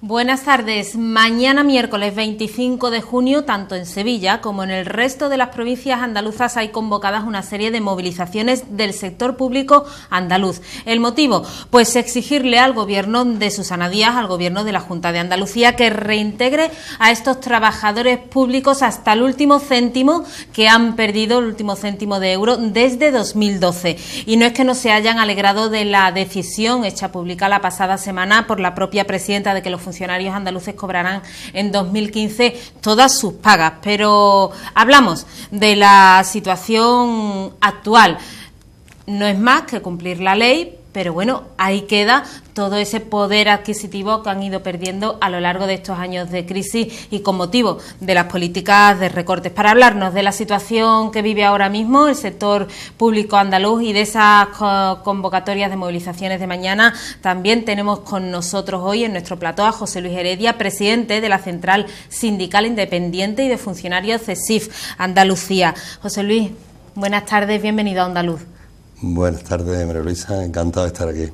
Buenas tardes. Mañana miércoles 25 de junio, tanto en Sevilla como en el resto de las provincias andaluzas hay convocadas una serie de movilizaciones del sector público andaluz. ¿El motivo? Pues exigirle al gobierno de Susana Díaz, al gobierno de la Junta de Andalucía, que reintegre a estos trabajadores públicos hasta el último céntimo que han perdido, el último céntimo de euro, desde 2012. Y no es que no se hayan alegrado de la decisión hecha pública la pasada semana por la propia presidenta de que los funcionarios andaluces cobrarán en 2015 todas sus pagas, pero hablamos de la situación actual. No es más que cumplir la ley, pero bueno, ahí queda todo ese poder adquisitivo que han ido perdiendo a lo largo de estos años de crisis y con motivo de las políticas de recortes. Para hablarnos de la situación que vive ahora mismo el sector público andaluz y de esas convocatorias de movilizaciones de mañana, también tenemos con nosotros hoy en nuestro plató a José Luis Heredia, presidente de la Central Sindical Independiente y de Funcionarios CESIF Andalucía. José Luis, buenas tardes, bienvenido a Andaluz. Buenas tardes, María Luisa, encantado de estar aquí.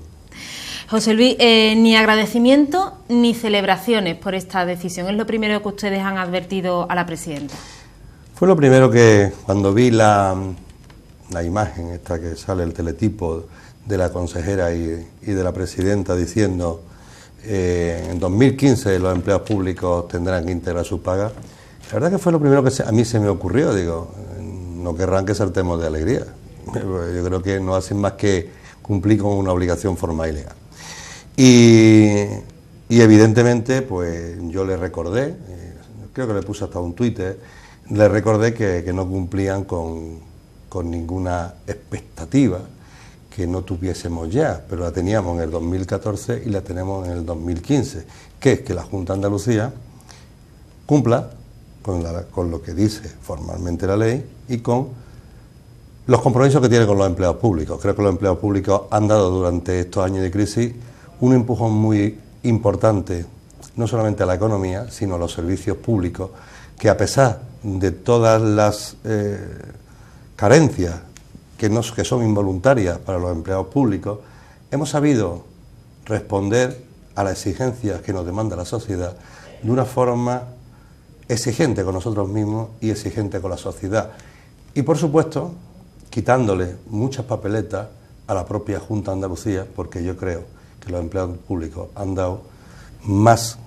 José Luis, ni agradecimiento ni celebraciones por esta decisión. Es lo primero que ustedes han advertido a la presidenta. Fue lo primero que, cuando vi la imagen esta que sale, el teletipo de la consejera y de la presidenta diciendo en 2015 los empleados públicos tendrán que integrar sus pagas, la verdad que fue lo primero que a mí se me ocurrió. Digo, no querrán que saltemos de alegría. Yo creo que no hacen más que cumplir con una obligación formal y legal. Y evidentemente, pues yo le recordé, creo que le puse hasta un Twitter, le recordé que no cumplían con ninguna expectativa que no tuviésemos ya, pero la teníamos en el 2014 y la tenemos en el 2015, que es que la Junta de Andalucía cumpla con lo que dice formalmente la ley y con los compromisos que tiene con los empleados públicos. Creo que los empleados públicos han dado durante estos años de crisis un empujón muy importante, no solamente a la economía, sino a los servicios públicos, que a pesar de todas las carencias que son involuntarias para los empleados públicos, hemos sabido responder a las exigencias que nos demanda la sociedad de una forma exigente con nosotros mismos y exigente con la sociedad. Y por supuesto, quitándole muchas papeletas a la propia Junta de Andalucía, porque yo creo que los empleados públicos han dado más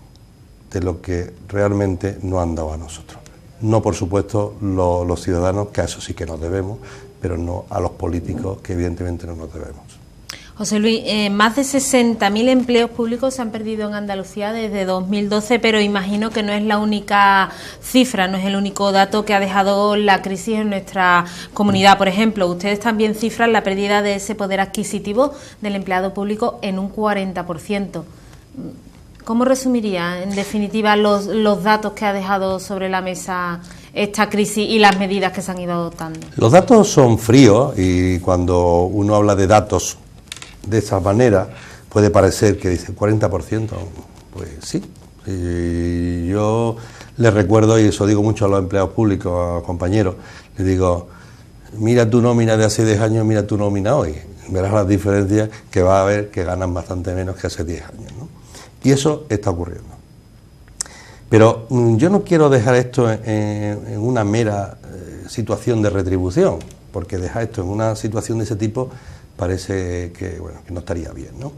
de lo que realmente nos han dado a nosotros. No, por supuesto, los ciudadanos, que a eso sí que nos debemos, pero no a los políticos, que evidentemente no nos debemos. José Luis, más de 60.000 empleos públicos se han perdido en Andalucía desde 2012, pero imagino que no es la única cifra, no es el único dato que ha dejado la crisis en nuestra comunidad. Por ejemplo, ustedes también cifran la pérdida de ese poder adquisitivo del empleado público en un 40%. ¿Cómo resumiría, en definitiva, los datos que ha dejado sobre la mesa esta crisis y las medidas que se han ido adoptando? Los datos son fríos y cuando uno habla de datos de esa manera puede parecer que dice 40%, pues sí. Y yo les recuerdo, y eso digo mucho a los empleados públicos, a compañeros, les digo, mira tu nómina de hace 10 años, mira tu nómina hoy, verás las diferencias que va a haber, que ganan bastante menos que hace 10 años, ¿no? Y eso está ocurriendo. Pero yo no quiero dejar esto en una mera situación de retribución, porque dejar esto en una situación de ese tipo parece que no estaría bien, ¿no?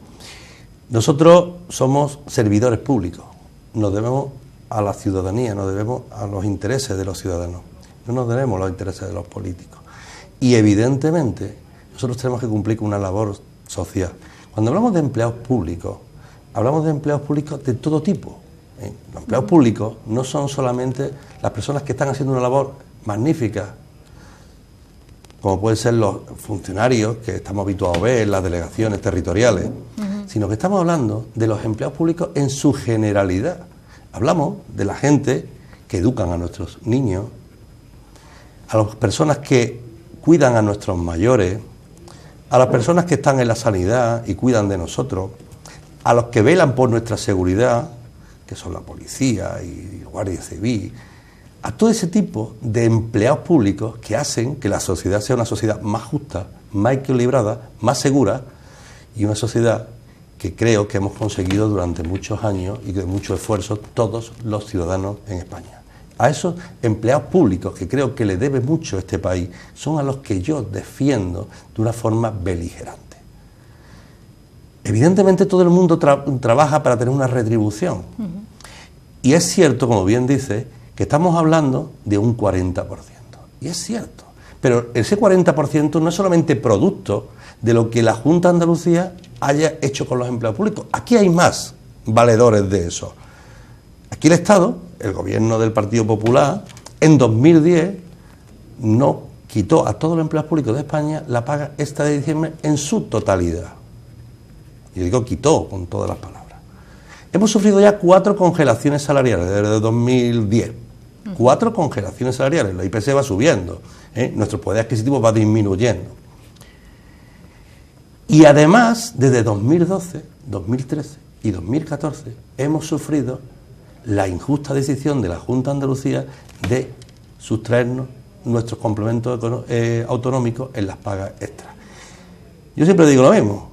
Nosotros somos servidores públicos, nos debemos a la ciudadanía, nos debemos a los intereses de los ciudadanos, no nos debemos a los intereses de los políticos. Y evidentemente nosotros tenemos que cumplir con una labor social. Cuando hablamos de empleados públicos de todo tipo. Los empleados públicos no son solamente las personas que están haciendo una labor magnífica, como pueden ser los funcionarios que estamos habituados a ver en las delegaciones territoriales, sino que estamos hablando de los empleados públicos en su generalidad. Hablamos de la gente que educan a nuestros niños, a las personas que cuidan a nuestros mayores, a las personas que están en la sanidad y cuidan de nosotros, a los que velan por nuestra seguridad, que son la policía y Guardia Civil, a todo ese tipo de empleados públicos que hacen que la sociedad sea una sociedad más justa, más equilibrada, más segura y una sociedad que creo que hemos conseguido durante muchos años y de mucho esfuerzo todos los ciudadanos en España. A esos empleados públicos que creo que le debe mucho este país son a los que yo defiendo de una forma beligerante. Evidentemente todo el mundo trabaja para tener una retribución. Y es cierto, como bien dice, que estamos hablando de un 40%. Y es cierto. Pero ese 40% no es solamente producto de lo que la Junta de Andalucía haya hecho con los empleados públicos. Aquí hay más valedores de eso. Aquí el Estado, el gobierno del Partido Popular, en 2010 no quitó a todos los empleados públicos de España la paga extra de diciembre en su totalidad. Y digo quitó con todas las palabras. Hemos sufrido ya 4 congelaciones salariales desde 2010. 4 congelaciones salariales. La IPC va subiendo, nuestro poder adquisitivo va disminuyendo. Y además, desde 2012, 2013 y 2014 hemos sufrido la injusta decisión de la Junta de Andalucía de sustraernos nuestros complementos autonómicos en las pagas extras. Yo siempre digo lo mismo.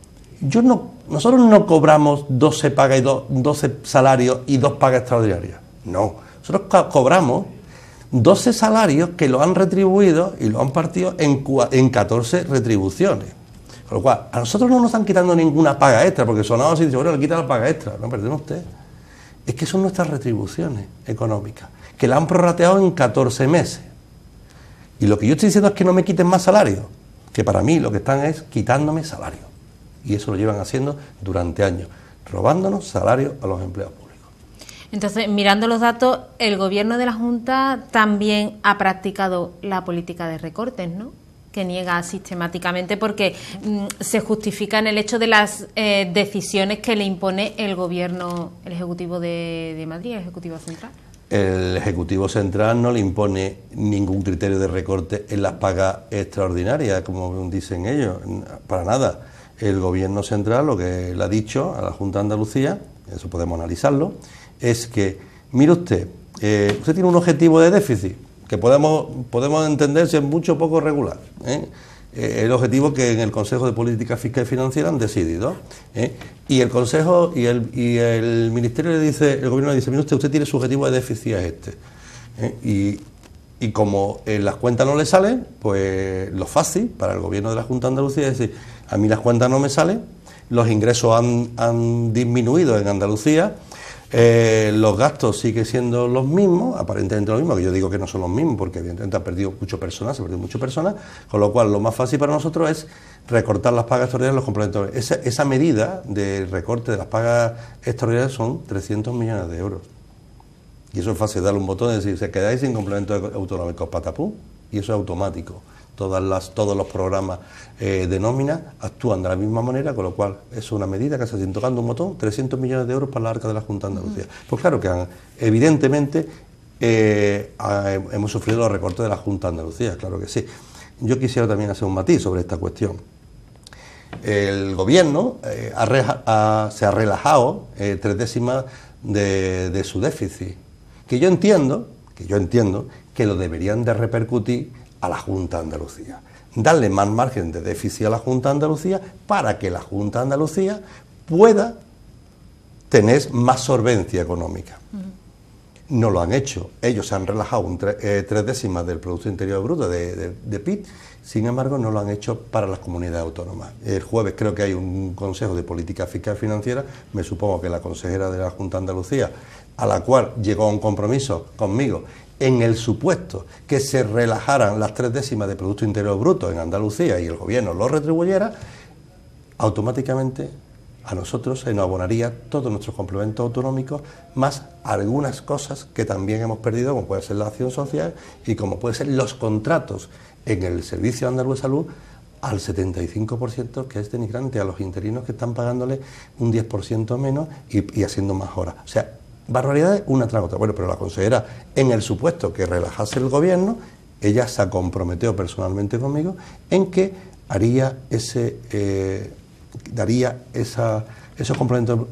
Nosotros no cobramos 12 pagas y 12 salarios y 2 pagas extraordinarias. No, nosotros cobramos 12 salarios que lo han retribuido y lo han partido en 14 retribuciones. Con lo cual, a nosotros no nos están quitando ninguna paga extra, porque sonaba así, dice, bueno, le quitan la paga extra. No, perdone usted. Es que son nuestras retribuciones económicas, que la han prorrateado en 14 meses. Y lo que yo estoy diciendo es que no me quiten más salario, que para mí lo que están es quitándome salario. Y eso lo llevan haciendo durante años, robándonos salario a los empleados públicos. Entonces, mirando los datos, el gobierno de la Junta también ha practicado la política de recortes, ¿no?, que niega sistemáticamente porque se justifica en el hecho de las decisiones que le impone el gobierno, el Ejecutivo de Madrid, el Ejecutivo Central. El Ejecutivo Central no le impone ningún criterio de recorte en las pagas extraordinarias, como dicen ellos, para nada. El Gobierno Central lo que le ha dicho a la Junta de Andalucía, eso podemos analizarlo, es que, mire usted tiene un objetivo de déficit, que podemos entender si es mucho o poco regular, el objetivo que en el Consejo de Política Fiscal y Financiera han decidido, y el Consejo y el Ministerio le dice, el Gobierno le dice, mire usted tiene su objetivo de déficit a este, y como en las cuentas no le salen, pues lo fácil para el Gobierno de la Junta de Andalucía es decir, a mí las cuentas no me salen, los ingresos han disminuido en Andalucía, los gastos siguen siendo los mismos, aparentemente los mismos, que yo digo que no son los mismos porque evidentemente han perdido mucho personal, se ha perdido mucho personal, con lo cual lo más fácil para nosotros es recortar las pagas extraordinarias, los complementos. Esa medida de recorte de las pagas extraordinarias son 300 millones de euros. Y eso es fácil, darle un botón y decir, se quedáis sin complementos autonómicos, patapú, y eso es automático. Todos los programas de nómina actúan de la misma manera, con lo cual es una medida que se hace tocando un botón, 300 millones de euros para la arca de la Junta de Andalucía. Pues claro que evidentemente hemos sufrido los recortes de la Junta de Andalucía, claro que sí. Yo quisiera también hacer un matiz sobre esta cuestión. El gobierno se ha relajado 3 décimas de su déficit, que yo entiendo que lo deberían de repercutir a la Junta de Andalucía, darle más margen de déficit a la Junta de Andalucía para que la Junta de Andalucía pueda tener más solvencia económica. No lo han hecho, ellos se han relajado 3 décimas del Producto Interior Bruto de PIB, sin embargo no lo han hecho para las comunidades autónomas. El jueves creo que hay un Consejo de Política Fiscal y Financiera, me supongo que la consejera de la Junta de Andalucía, a la cual llegó a un compromiso conmigo, en el supuesto que se relajaran las 3 décimas de Producto Interior Bruto en Andalucía y el gobierno lo retribuyera, automáticamente a nosotros se nos abonaría todos nuestros complementos autonómicos, más algunas cosas que también hemos perdido, como puede ser la acción social y como puede ser los contratos en el Servicio Andaluz de Salud al 75%, que es denigrante a los interinos que están pagándole un 10% menos y haciendo más horas. O sea, barbaridades una tras otra. Bueno, pero la consejera, en el supuesto que relajase el gobierno, ella se comprometió personalmente conmigo en que daría esos complementos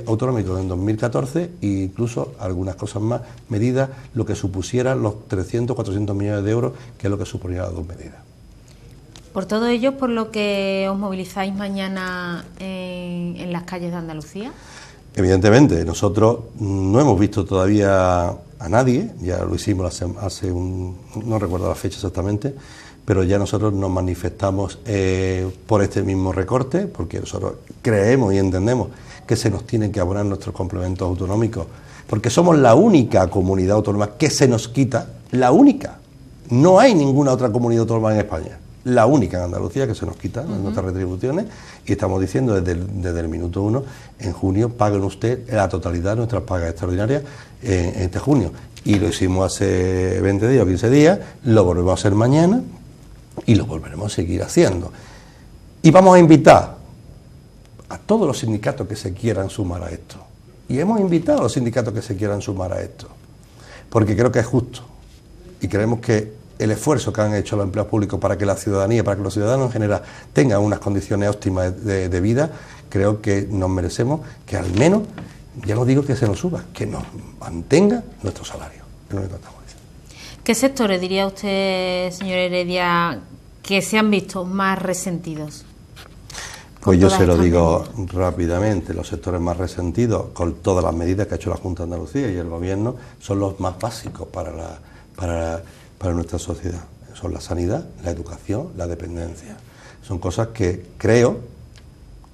autonómicos en 2014 e incluso algunas cosas más, medidas, lo que supusiera los 300, 400 millones de euros, que es lo que suponía las 2 medidas. Por todo ello, por lo que os movilizáis mañana en las calles de Andalucía. Evidentemente, nosotros no hemos visto todavía a nadie, ya lo hicimos no recuerdo la fecha exactamente, pero ya nosotros nos manifestamos por este mismo recorte, porque nosotros creemos y entendemos que se nos tienen que abonar nuestros complementos autonómicos, porque somos la única comunidad autónoma que se nos quita, la única. No hay ninguna otra comunidad autónoma en España, la única en Andalucía que se nos quita nuestras retribuciones, y estamos diciendo desde el minuto 1, en junio paguen usted la totalidad de nuestras pagas extraordinarias en este junio. Y lo hicimos hace 20 días o 15 días, lo volvemos a hacer mañana y lo volveremos a seguir haciendo. Y vamos a invitar a todos los sindicatos que se quieran sumar a esto. Y hemos invitado a los sindicatos que se quieran sumar a esto, porque creo que es justo. Y creemos que el esfuerzo que han hecho los empleados públicos para que la ciudadanía, para que los ciudadanos en general tengan unas condiciones óptimas de vida, creo que nos merecemos que al menos, ya no digo que se nos suba, que nos mantenga nuestro salario. Es lo que tratamos de decir. ¿Qué sectores diría usted, señor Heredia, que se han visto más resentidos? Pues yo se lo digo rápidamente, los sectores más resentidos, con todas las medidas que ha hecho la Junta de Andalucía y el Gobierno, son los más básicos para nuestra sociedad. Son la sanidad, la educación, la dependencia. Son cosas que creo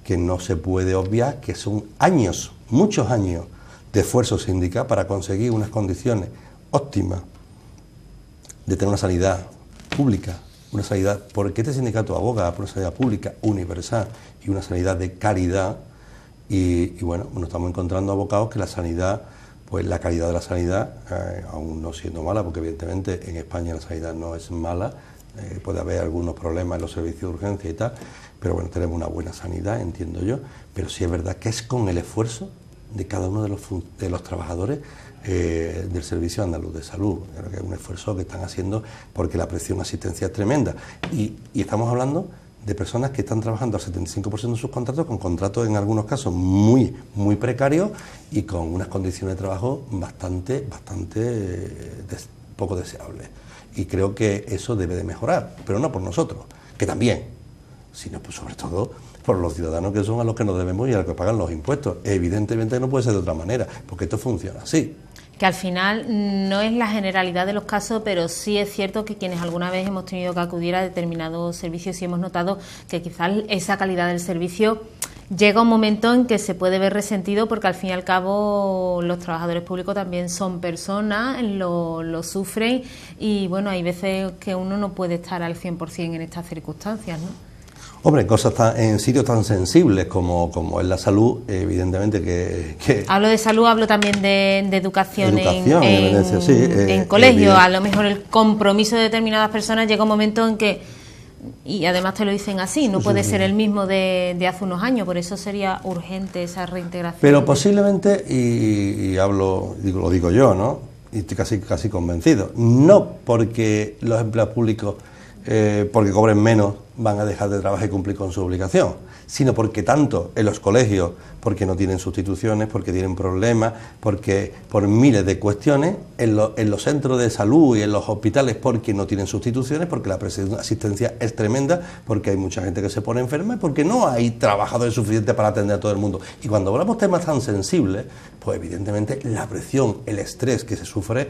que no se puede obviar, que son años, muchos años de esfuerzo sindical para conseguir unas condiciones óptimas de tener una sanidad pública, una sanidad, porque este sindicato aboga por una sanidad pública, universal y una sanidad de calidad, y bueno, nos estamos encontrando abocados que la sanidad, pues la calidad de la sanidad, aún no siendo mala, porque evidentemente en España la sanidad no es mala, puede haber algunos problemas en los servicios de urgencia y tal, pero bueno, tenemos una buena sanidad, entiendo yo, pero sí es verdad que es con el esfuerzo de cada uno de los trabajadores del Servicio Andaluz de Salud. Creo que es un esfuerzo que están haciendo porque la presión asistencial es tremenda. Y estamos hablando de personas que están trabajando al 75% de sus contratos, con contratos en algunos casos muy, muy precarios y con unas condiciones de trabajo bastante poco deseables. Y creo que eso debe de mejorar, pero no por nosotros, que también, sino pues sobre todo por los ciudadanos, que son a los que nos debemos y a los que pagan los impuestos. Evidentemente no puede ser de otra manera, porque esto funciona así. Que al final no es la generalidad de los casos, pero sí es cierto que quienes alguna vez hemos tenido que acudir a determinados servicios y hemos notado que quizás esa calidad del servicio llega un momento en que se puede ver resentido, porque al fin y al cabo los trabajadores públicos también son personas, lo sufren, y bueno, hay veces que uno no puede estar al 100% en estas circunstancias, ¿no? Hombre, cosas en sitios tan sensibles como es la salud, evidentemente que... Hablo de salud, hablo también de educación sí, en colegios. A lo mejor el compromiso de determinadas personas llega un momento en que, y además te lo dicen así, no puede ser el mismo de hace unos años, por eso sería urgente esa reintegración. Pero posiblemente, y lo digo yo, ¿no? Y estoy casi convencido, no porque los empleados públicos, porque cobren menos, van a dejar de trabajar y cumplir con su obligación, sino porque tanto en los colegios, porque no tienen sustituciones, porque tienen problemas, porque por miles de cuestiones, en los centros de salud y en los hospitales, porque no tienen sustituciones, porque la presión asistencia es tremenda, porque hay mucha gente que se pone enferma y porque no hay trabajadores suficientes para atender a todo el mundo. Y cuando hablamos de temas tan sensibles, pues evidentemente la presión, el estrés que se sufre,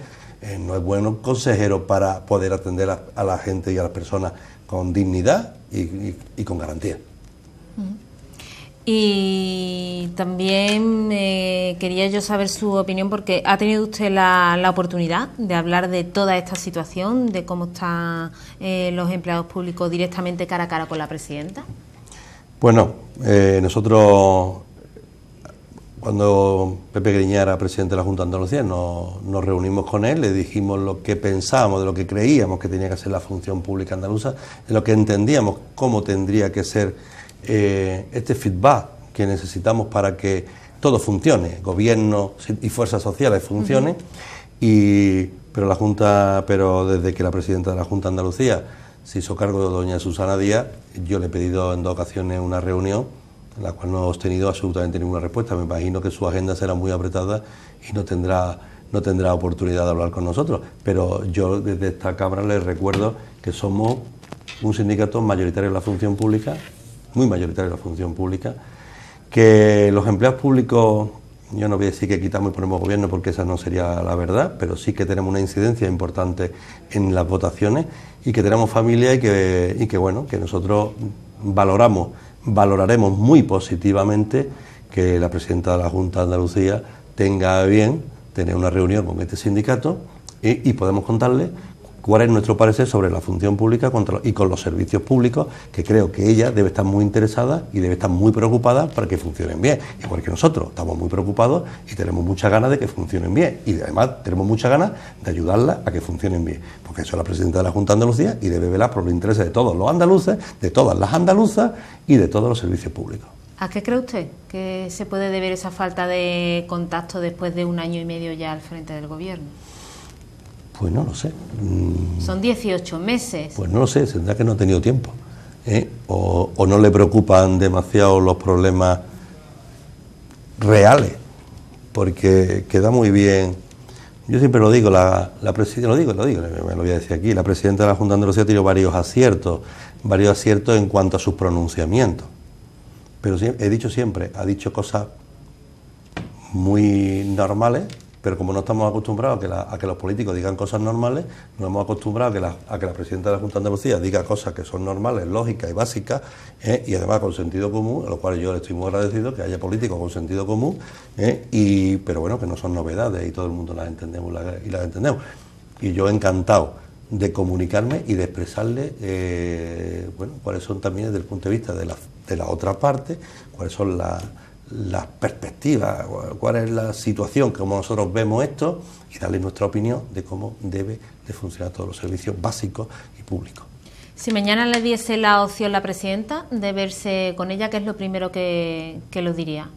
no es bueno consejero para poder atender a la gente y a las personas con dignidad y con garantía. Y también quería yo saber su opinión, porque ha tenido usted la oportunidad de hablar de toda esta situación, de cómo están los empleados públicos directamente cara a cara con la presidenta. Bueno, nosotros, cuando Pepe Griñán era presidente de la Junta de Andalucía, nos reunimos con él, le dijimos lo que pensábamos, de lo que creíamos que tenía que ser la función pública andaluza, de lo que entendíamos cómo tendría que ser este feedback que necesitamos para que todo funcione, gobierno y fuerzas sociales funcionen. Pero desde que la presidenta de la Junta de Andalucía se hizo cargo de doña Susana Díaz, yo le he pedido en 2 ocasiones una reunión, en la cual no hemos tenido absolutamente ninguna respuesta. Me imagino que su agenda será muy apretada y no tendrá oportunidad de hablar con nosotros, pero yo desde esta Cámara les recuerdo que somos un sindicato mayoritario en la función pública, muy mayoritario en la función pública, que los empleados públicos, yo no voy a decir que quitamos y ponemos gobierno porque esa no sería la verdad, pero sí que tenemos una incidencia importante en las votaciones y que tenemos familia y que bueno, que nosotros valoraremos muy positivamente que la presidenta de la Junta de Andalucía tenga bien tener una reunión con este sindicato y podemos contarle cuál es nuestro parecer sobre la función pública y con los servicios públicos, que creo que ella debe estar muy interesada y debe estar muy preocupada para que funcionen bien. Igual que nosotros estamos muy preocupados y tenemos muchas ganas de que funcionen bien. Y además tenemos muchas ganas de ayudarla a que funcionen bien. Porque eso es la presidenta de la Junta de Andalucía y debe velar por los intereses de todos los andaluces, de todas las andaluzas y de todos los servicios públicos. ¿A qué cree usted que se puede deber esa falta de contacto después de 1 año y medio ya al frente del gobierno? Pues no lo sé. Son 18 meses. Pues no lo sé, tendrá que no ha tenido tiempo. O no le preocupan demasiado los problemas reales, porque queda muy bien. Yo siempre lo digo, la presidenta, me lo voy a decir aquí, la presidenta de la Junta de Andalucía ha tenido varios aciertos en cuanto a sus pronunciamientos. Pero he dicho siempre, ha dicho cosas muy normales, pero como no estamos acostumbrados a que los políticos digan cosas normales, nos hemos acostumbrado a que la presidenta de la Junta de Andalucía diga cosas que son normales, lógicas y básicas, y además con sentido común, a lo cual yo le estoy muy agradecido, que haya políticos con sentido común, pero bueno, que no son novedades y todo el mundo las entendemos y las entendemos. Y yo encantado de comunicarme y de expresarle cuáles son también desde el punto de vista de la otra parte, cuáles son las perspectivas, cuál es la situación, cómo nosotros vemos esto y darle nuestra opinión de cómo debe de funcionar todos los servicios básicos y públicos. Si mañana le diese la opción la presidenta de verse con ella, ¿qué es lo primero que lo diría?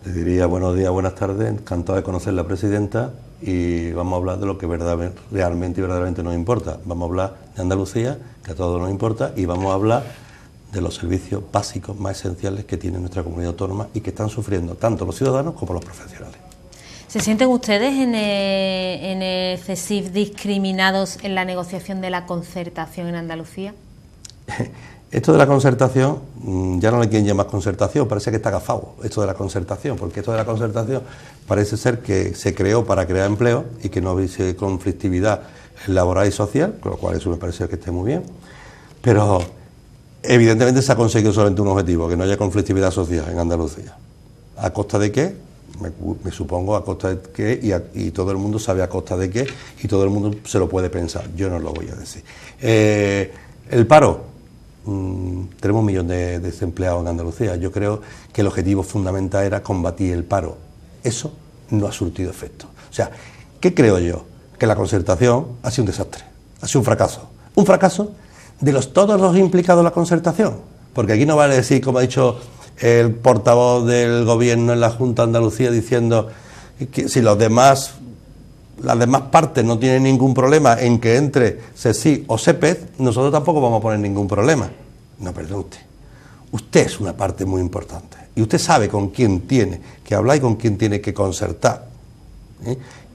Le diría buenos días, buenas tardes, encantado de conocer la presidenta y vamos a hablar de lo que realmente y verdaderamente nos importa. Vamos a hablar de Andalucía, que a todos nos importa, y vamos a hablar de los servicios básicos más esenciales que tiene nuestra comunidad autónoma y que están sufriendo tanto los ciudadanos como los profesionales. ¿Se sienten ustedes en el CESIF discriminados en la negociación de la concertación en Andalucía? Esto de la concertación, ya no le quieren llamar concertación, parece que está agafado esto de la concertación, porque esto de la concertación parece ser que se creó para crear empleo y que no hubiese conflictividad laboral y social, con lo cual eso me parece que esté muy bien, pero evidentemente se ha conseguido solamente un objetivo, que no haya conflictividad social en Andalucía. ¿A costa de qué? Me supongo a costa de qué, y todo el mundo sabe a costa de qué, y todo el mundo se lo puede pensar, yo no lo voy a decir. El paro. Tenemos 1 millón de desempleados en Andalucía. Yo creo que el objetivo fundamental era combatir el paro. Eso no ha surtido efecto. O sea, ¿qué creo yo? Que la concertación ha sido un desastre, ha sido un fracaso. Un fracaso de todos los implicados en la concertación. Porque aquí no vale decir, como ha dicho el portavoz del gobierno en la Junta de Andalucía, diciendo que si las demás partes no tienen ningún problema en que entre CESIF o CEPEZ, nosotros tampoco vamos a poner ningún problema. No, perdón usted. Usted es una parte muy importante. Y usted sabe con quién tiene que hablar y con quién tiene que concertar.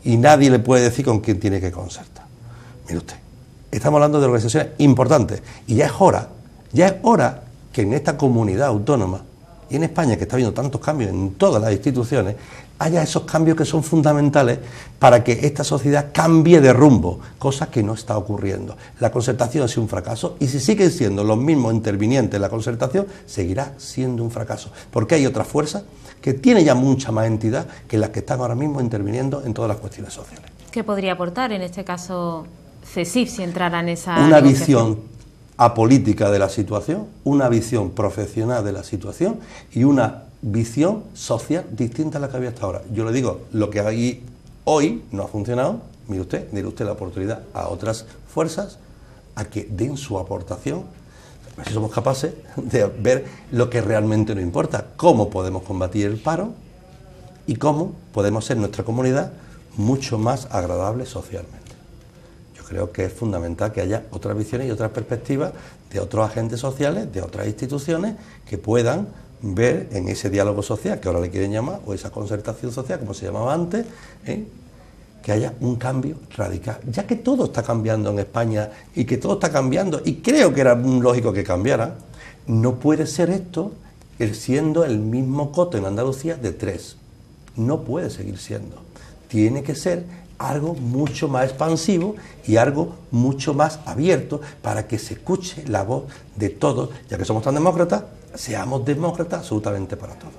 Y nadie le puede decir con quién tiene que concertar. Mire usted, estamos hablando de organizaciones importantes. Y ya es hora que en esta comunidad autónoma y en España, que está habiendo tantos cambios en todas las instituciones, haya esos cambios que son fundamentales para que esta sociedad cambie de rumbo, cosa que no está ocurriendo. La concertación ha sido un fracaso y si siguen siendo los mismos intervinientes en la concertación, seguirá siendo un fracaso, porque hay otras fuerzas que tienen ya mucha más entidad que las que están ahora mismo interviniendo en todas las cuestiones sociales. ¿Qué podría aportar en este caso CESIF si entrara en esa una visión apolítica de la situación, una visión profesional de la situación y una visión social distinta a la que había hasta ahora. Yo le digo, lo que hay hoy no ha funcionado, mire usted la oportunidad a otras fuerzas a que den su aportación, a ver si somos capaces de ver lo que realmente nos importa, cómo podemos combatir el paro y cómo podemos ser nuestra comunidad mucho más agradable socialmente. Creo que es fundamental que haya otras visiones y otras perspectivas de otros agentes sociales, de otras instituciones que puedan ver en ese diálogo social que ahora le quieren llamar, o esa concertación social como se llamaba antes, que haya un cambio radical, ya que todo está cambiando en España y que todo está cambiando, y creo que era lógico que cambiara. No puede ser esto siendo el mismo coto en Andalucía de 3. No puede seguir siendo. Tiene que ser algo mucho más expansivo y algo mucho más abierto para que se escuche la voz de todos, ya que somos tan demócratas, seamos demócratas absolutamente para todos.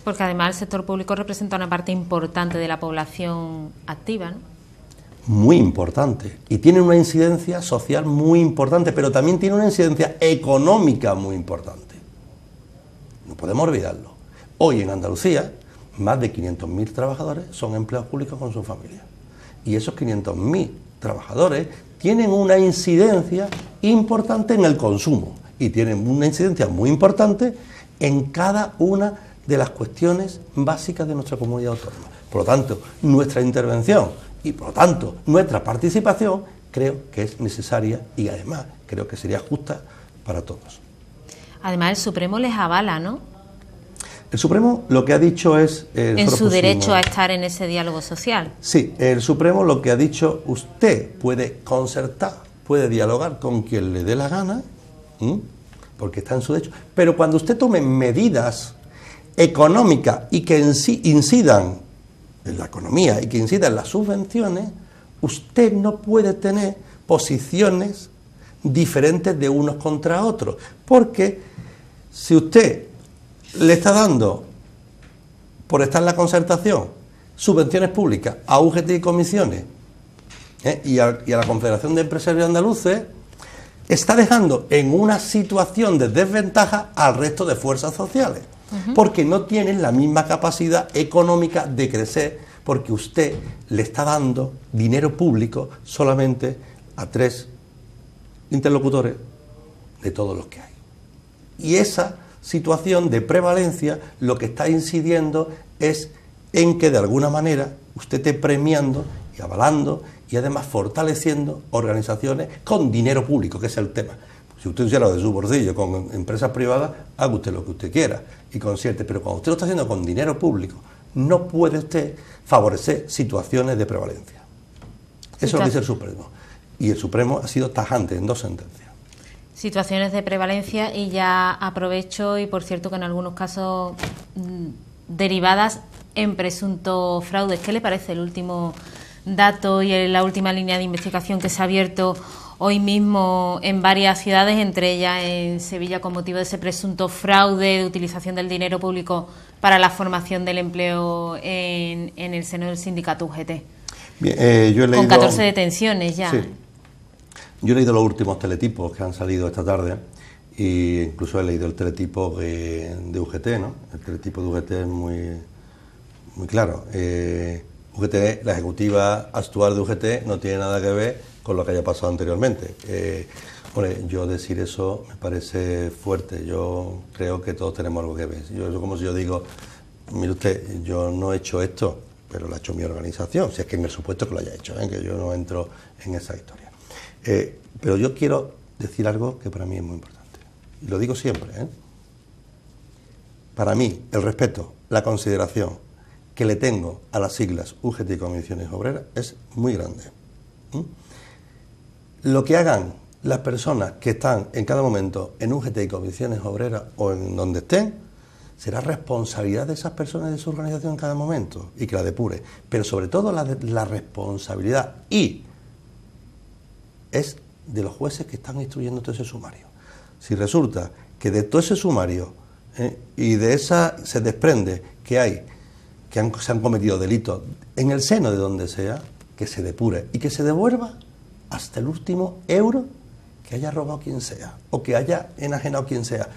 Porque además el sector público representa una parte importante de la población activa, ¿no? Muy importante, y tiene una incidencia social muy importante, pero también tiene una incidencia económica muy importante. No podemos olvidarlo. Hoy en Andalucía, más de 500.000 trabajadores son empleados públicos con su familia. Y esos 500.000 trabajadores tienen una incidencia importante en el consumo y tienen una incidencia muy importante en cada una de las cuestiones básicas de nuestra comunidad autónoma. Por lo tanto, nuestra intervención y por lo tanto nuestra participación creo que es necesaria y además creo que sería justa para todos. Además el Supremo les avala, ¿no? El Supremo lo que ha dicho es... en su derecho a estar en ese diálogo social. Sí, el Supremo lo que ha dicho, usted puede concertar, puede dialogar con quien le dé la gana, porque está en su derecho, pero cuando usted tome medidas económicas y que incidan en la economía y que incidan en las subvenciones, usted no puede tener posiciones diferentes de unos contra otros, porque si usted le está dando, por estar en la concertación, subvenciones públicas a UGT y comisiones y a la Confederación de Empresarios Andaluces, está dejando en una situación de desventaja al resto de fuerzas sociales, porque no tienen la misma capacidad económica de crecer, porque usted le está dando dinero público solamente a 3 interlocutores de todos los que hay. Y esa situación de prevalencia lo que está incidiendo es en que de alguna manera usted esté premiando y avalando y además fortaleciendo organizaciones con dinero público, que es el tema. Si usted hiciera de su bolsillo con empresas privadas, haga usted lo que usted quiera y concierte, pero cuando usted lo está haciendo con dinero público, no puede usted favorecer situaciones de prevalencia. Eso lo dice el Supremo. Y el Supremo ha sido tajante en 2 sentencias. Situaciones de prevalencia, y ya aprovecho, y por cierto que en algunos casos derivadas en presunto fraudes. ¿Qué le parece el último dato y la última línea de investigación que se ha abierto hoy mismo en varias ciudades, entre ellas en Sevilla, con motivo de ese presunto fraude de utilización del dinero público para la formación del empleo en el seno del sindicato UGT? Bien, yo he leído, con 14 detenciones ya. Sí. Yo he leído los últimos teletipos que han salido esta tarde e incluso he leído el teletipo de UGT, ¿no? El teletipo de UGT es muy claro. UGT, la ejecutiva actual de UGT no tiene nada que ver con lo que haya pasado anteriormente. Yo decir eso me parece fuerte. Yo creo que todos tenemos algo que ver. Yo como si yo digo, mire usted, yo no he hecho esto, pero lo ha hecho mi organización, si es que en el supuesto que lo haya hecho, que yo no entro en esa historia. Pero yo quiero decir algo que para mí es muy importante, y lo digo siempre. Para mí, el respeto, la consideración que le tengo a las siglas UGT y Comisiones Obreras es muy grande. Lo que hagan las personas que están en cada momento en UGT y Comisiones Obreras o en donde estén, será responsabilidad de esas personas y de su organización en cada momento, y que la depure, pero sobre todo la responsabilidad es de los jueces que están instruyendo todo ese sumario. Si resulta que de todo ese sumario y de esa se desprende que se han cometido delitos en el seno de donde sea, que se depure y que se devuelva hasta el último euro que haya robado quien sea o que haya enajenado quien sea.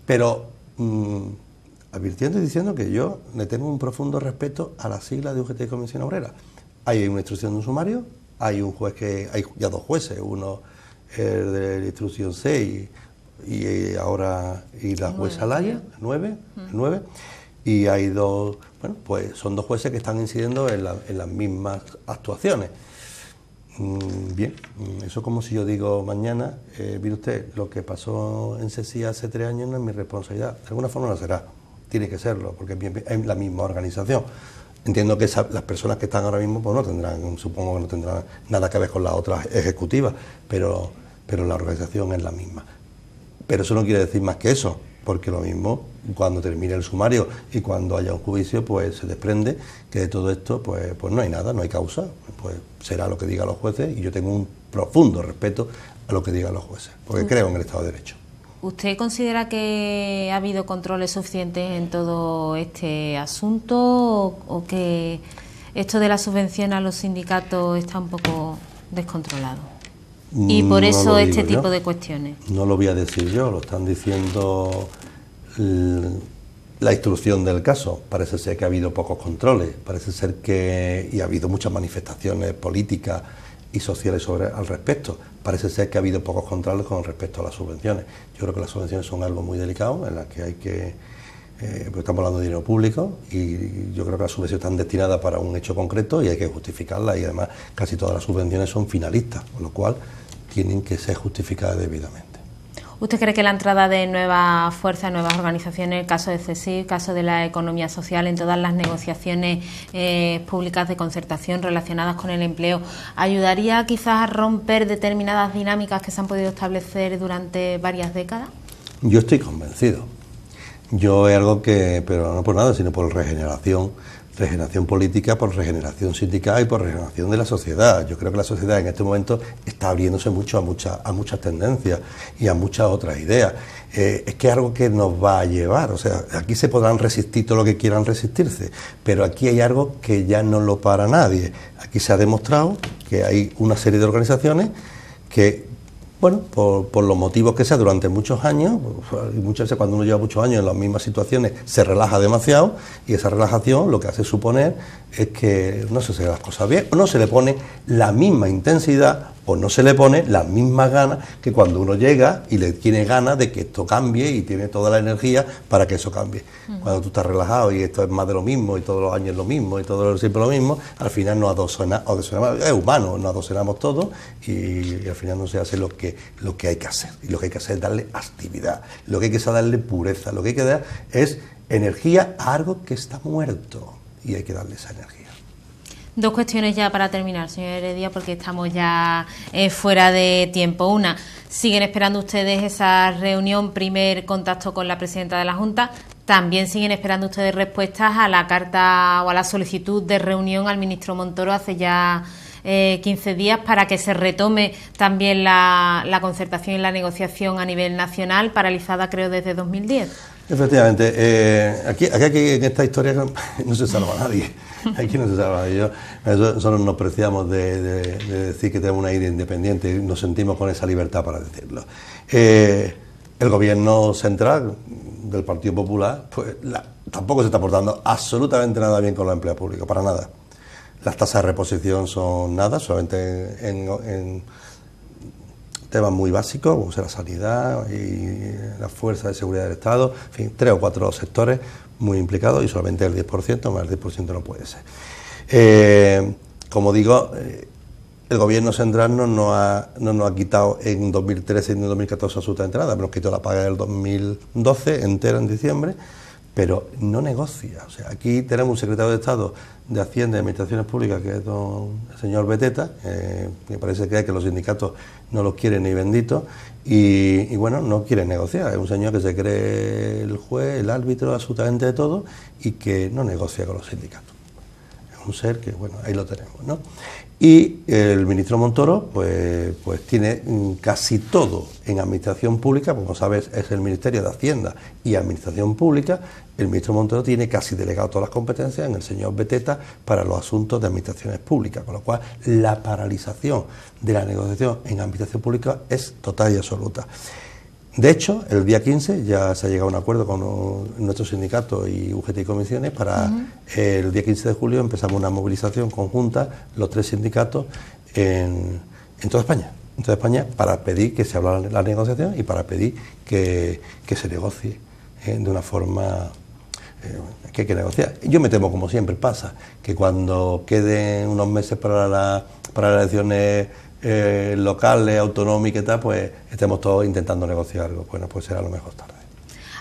Pero advirtiendo y diciendo que yo le tengo un profundo respeto a las siglas de UGT y Comisión Obrera. Hay una instrucción de un sumario, hay un juez hay ya 2 jueces, uno de la instrucción 6 y ahora la jueza Laya, 9, y hay 2, pues son 2 jueces que están incidiendo en las mismas actuaciones. Bien, eso como si yo digo mañana, mire usted, lo que pasó en Cesía hace 3 años no es mi responsabilidad. De alguna forma no será, tiene que serlo, porque es la misma organización. Entiendo que las personas que están ahora mismo, pues no tendrán, supongo que no tendrán nada que ver con las otras ejecutivas, pero la organización es la misma. Pero eso no quiere decir más que eso, porque lo mismo, cuando termine el sumario y cuando haya un juicio, pues se desprende que de todo esto pues no hay nada, no hay causa, pues será lo que digan los jueces, y yo tengo un profundo respeto a lo que digan los jueces, porque creo en el Estado de Derecho. ¿Usted considera que ha habido controles suficientes en todo este asunto o que esto de la subvención a los sindicatos está un poco descontrolado? Y por eso este tipo de cuestiones. No lo voy a decir yo, lo están diciendo la instrucción del caso. Parece ser que ha habido pocos controles, parece ser que y ha habido muchas manifestaciones políticas y sociales al respecto. Parece ser que ha habido pocos controles con respecto a las subvenciones. Yo creo que las subvenciones son algo muy delicado, en las que hay que... porque estamos hablando de dinero público, y yo creo que las subvenciones están destinadas para un hecho concreto y hay que justificarlas, y además casi todas las subvenciones son finalistas, con lo cual tienen que ser justificadas debidamente. ¿Usted cree que la entrada de nuevas fuerzas, nuevas organizaciones, el caso de CSIC, el caso de la economía social, en todas las negociaciones públicas de concertación relacionadas con el empleo, ayudaría quizás a romper determinadas dinámicas que se han podido establecer durante varias décadas? Yo estoy convencido. Yo es algo que, pero no por nada, sino por regeneración política, por regeneración sindical y por regeneración de la sociedad. Yo creo que la sociedad en este momento está abriéndose mucho a muchas tendencias y a muchas otras ideas. Es que es algo que nos va a llevar, o sea, aquí se podrán resistir todo lo que quieran resistirse, pero aquí hay algo que ya no lo para nadie. Aquí se ha demostrado que hay una serie de organizaciones que, bueno, por los motivos que sea, durante muchos años, y muchas veces cuando uno lleva muchos años en las mismas situaciones, se relaja demasiado, y esa relajación lo que hace suponer es que no se hacen las cosas bien, o no se le pone la misma intensidad, o no se le pone las mismas ganas que cuando uno llega y le tiene ganas de que esto cambie y tiene toda la energía para que eso cambie. Cuando tú estás relajado y esto es más de lo mismo y todos los años lo mismo y todo siempre lo mismo, al final nos adocenamos, es humano, nos adocenamos todos y al final no se hace lo que hay que hacer. Y lo que hay que hacer es darle actividad, lo que hay que hacer es darle pureza, lo que hay que dar es energía a algo que está muerto y hay que darle esa energía. Dos cuestiones ya para terminar, señor Heredia, porque estamos ya fuera de tiempo. Una, ¿siguen esperando ustedes esa reunión, primer contacto con la presidenta de la Junta? También siguen esperando ustedes respuestas a la carta o a la solicitud de reunión al ministro Montoro hace ya 15 días para que se retome también la concertación y la negociación a nivel nacional, paralizada creo desde 2010. Efectivamente, aquí en esta historia no se salva a nadie. Aquí no se salva a nadie. Nosotros nos preciamos de decir que tenemos una idea independiente y nos sentimos con esa libertad para decirlo. El gobierno central del Partido Popular pues tampoco se está portando absolutamente nada bien con los empleados públicos, para nada. Las tasas de reposición son nada, solamente en temas muy básicos, como la sanidad y las fuerzas de seguridad del Estado, en fin, 3 o 4 sectores muy implicados y solamente el 10%, más del 10% no puede ser. Como digo, el gobierno central no nos ha quitado en 2013 y en 2014 absolutamente nada, nos quitó la paga del 2012 entera en diciembre, pero no negocia. O sea, aquí tenemos un secretario de Estado de Hacienda y Administraciones Públicas, que es el señor Beteta, que parece que los sindicatos no los quieren ni benditos, y bueno, no quiere negociar. Es un señor que se cree el juez, el árbitro, absolutamente de todo, y que no negocia con los sindicatos. Es un ser que, bueno, ahí lo tenemos, ¿no? Y el ministro Montoro, pues tiene casi todo en administración pública, como sabes, es el Ministerio de Hacienda y Administración Pública. El ministro Montoro tiene casi delegado todas las competencias en el señor Beteta para los asuntos de administraciones públicas, con lo cual la paralización de la negociación en administración pública es total y absoluta. De hecho, el día 15 ya se ha llegado a un acuerdo con nuestro sindicato y UGT y comisiones para el día 15 de julio empezamos una movilización conjunta, los 3 sindicatos, en toda España. En toda España, para pedir que se abra la negociación y para pedir que se negocie de una forma que hay que negociar. Yo me temo, como siempre pasa, que cuando queden unos meses para las elecciones locales, autonómicas y tal, pues estemos todos intentando negociar algo. Bueno, pues será lo mejor tarde.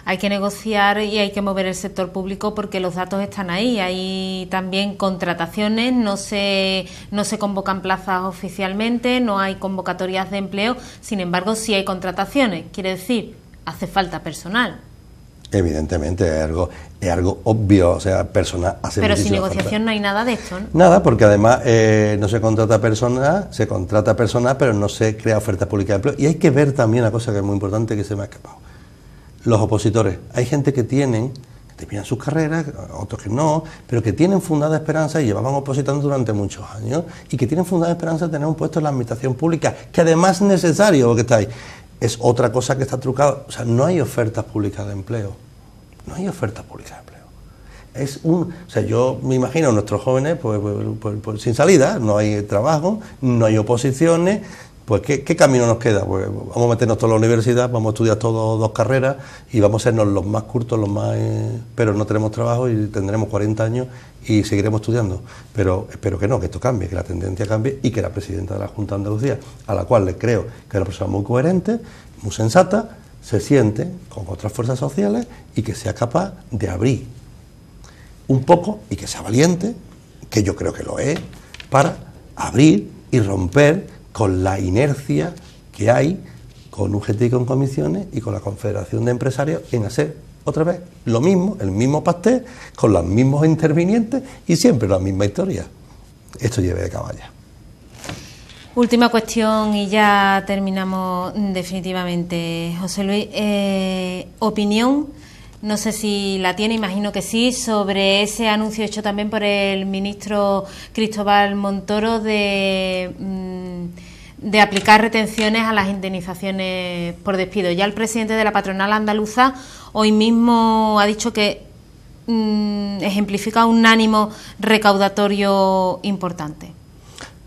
hay que negociar y hay que mover el sector público porque los datos están ahí. Hay también contrataciones, no se convocan plazas oficialmente, no hay convocatorias de empleo, sin embargo sí hay contrataciones. Quiere decir, hace falta personal. Evidentemente, es algo obvio, o sea, personal hace pero sin negociación falta. No hay nada de esto, ¿no? Nada, porque además no se contrata personal, se contrata personal, pero no se crea oferta pública de empleo. Y hay que ver también una cosa que es muy importante, que se me ha escapado. Los opositores. Hay gente que terminan sus carreras, otros que no, pero que tienen fundada esperanza y llevaban opositando durante muchos años, y que tienen fundada esperanza de tener un puesto en la administración pública, que además es necesario, porque está ahí. Es otra cosa que está trucada. O sea, no hay ofertas públicas de empleo. No hay ofertas públicas de empleo. O sea, yo me imagino a nuestros jóvenes pues sin salida, no hay trabajo, no hay oposiciones. Pues ¿qué camino nos queda? Pues vamos a meternos todos en la universidad, vamos a estudiar todos 2 carreras y vamos a sernos los más curtos, pero no tenemos trabajo y tendremos 40 años y seguiremos estudiando. Pero espero que no, que esto cambie, que la tendencia cambie y que la presidenta de la Junta de Andalucía, a la cual le creo que es una persona muy coherente, muy sensata, se siente con otras fuerzas sociales y que sea capaz de abrir un poco y que sea valiente, que yo creo que lo es, para abrir y romper con la inercia que hay con UGT y con comisiones y con la Confederación de Empresarios en hacer otra vez lo mismo, el mismo pastel, con los mismos intervinientes y siempre la misma historia. Esto lleve de caballa. Última cuestión y ya terminamos definitivamente. José Luis, opinión, no sé si la tiene, imagino que sí, sobre ese anuncio hecho también por el ministro Cristóbal Montoro de aplicar retenciones a las indemnizaciones por despido. Ya el presidente de la patronal andaluza hoy mismo ha dicho que ejemplifica un ánimo recaudatorio importante.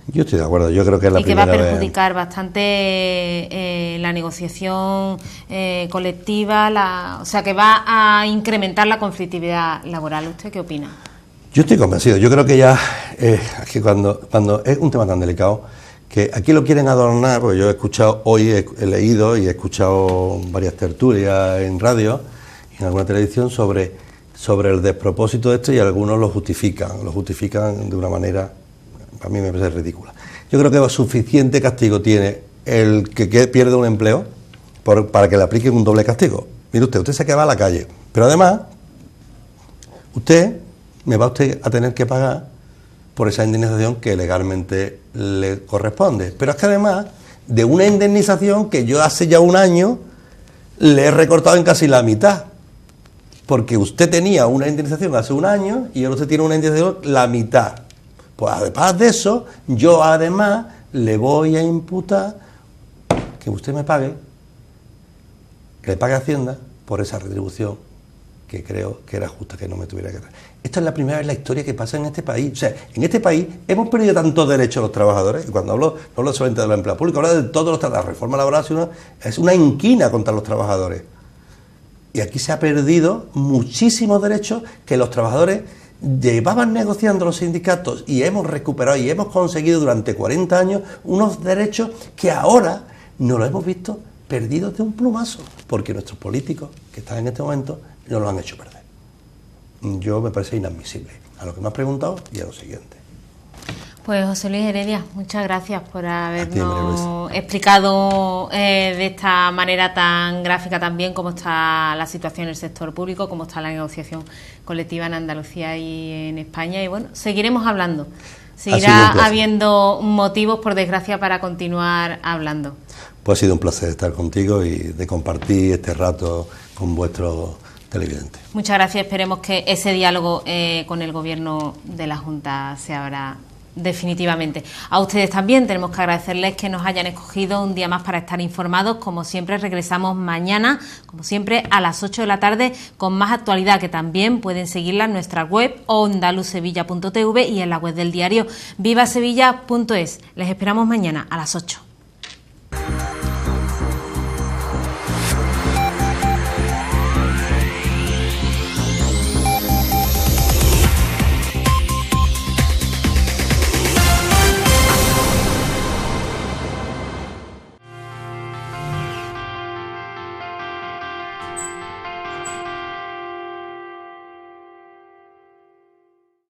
Yo estoy de acuerdo, yo creo que es la primera vez. Y que va a perjudicar bastante la negociación colectiva, o sea, que va a incrementar la conflictividad laboral. ¿Usted qué opina? Yo estoy convencido, yo creo que ya, que cuando es un tema tan delicado, que aquí lo quieren adornar, porque yo he escuchado hoy, he leído y he escuchado varias tertulias en radio y en alguna televisión sobre el despropósito de esto, y algunos lo justifican de una manera, a mí me parece ridícula. Yo creo que suficiente castigo tiene el que pierde un empleo para que le apliquen un doble castigo. Mire usted se queda a la calle, pero además me va a tener que pagar por esa indemnización que legalmente le corresponde. Pero es que además de una indemnización que yo hace ya un año le he recortado en casi la mitad, porque usted tenía una indemnización hace un año y ahora usted tiene una indemnización la mitad. Pues además de eso, yo además le voy a imputar que usted me pague, que le pague Hacienda por esa retribución que creo que era justa, que no me tuviera que dar. Esta es la primera vez en la historia que pasa en este país. O sea, en este país hemos perdido tantos derechos los trabajadores, y cuando no hablo solamente de los empleados públicos, hablo de todos los trabajadores. La reforma laboral es una inquina contra los trabajadores. Y aquí se ha perdido muchísimos derechos que los trabajadores llevaban negociando los sindicatos, y hemos recuperado y hemos conseguido durante 40 años unos derechos que ahora no los hemos visto perdidos de un plumazo, porque nuestros políticos que están en este momento no los han hecho perder. Yo me parece inadmisible a lo que me has preguntado y a lo siguiente. Pues José Luis Heredia, muchas gracias por habernos explicado de esta manera tan gráfica también cómo está la situación en el sector público, cómo está la negociación colectiva en Andalucía y en España. Y bueno, seguiremos hablando. Seguirá habiendo motivos, por desgracia, para continuar hablando. Pues ha sido un placer estar contigo y de compartir este rato con vuestros televidentes. Muchas gracias. Esperemos que ese diálogo con el Gobierno de la Junta se abra definitivamente. A ustedes también tenemos que agradecerles que nos hayan escogido un día más para estar informados. Como siempre, regresamos mañana, como siempre, a las 8 de la tarde con más actualidad, que también pueden seguirla en nuestra web ondaluzsevilla.tv y en la web del diario vivasevilla.es. Les esperamos mañana a las 8.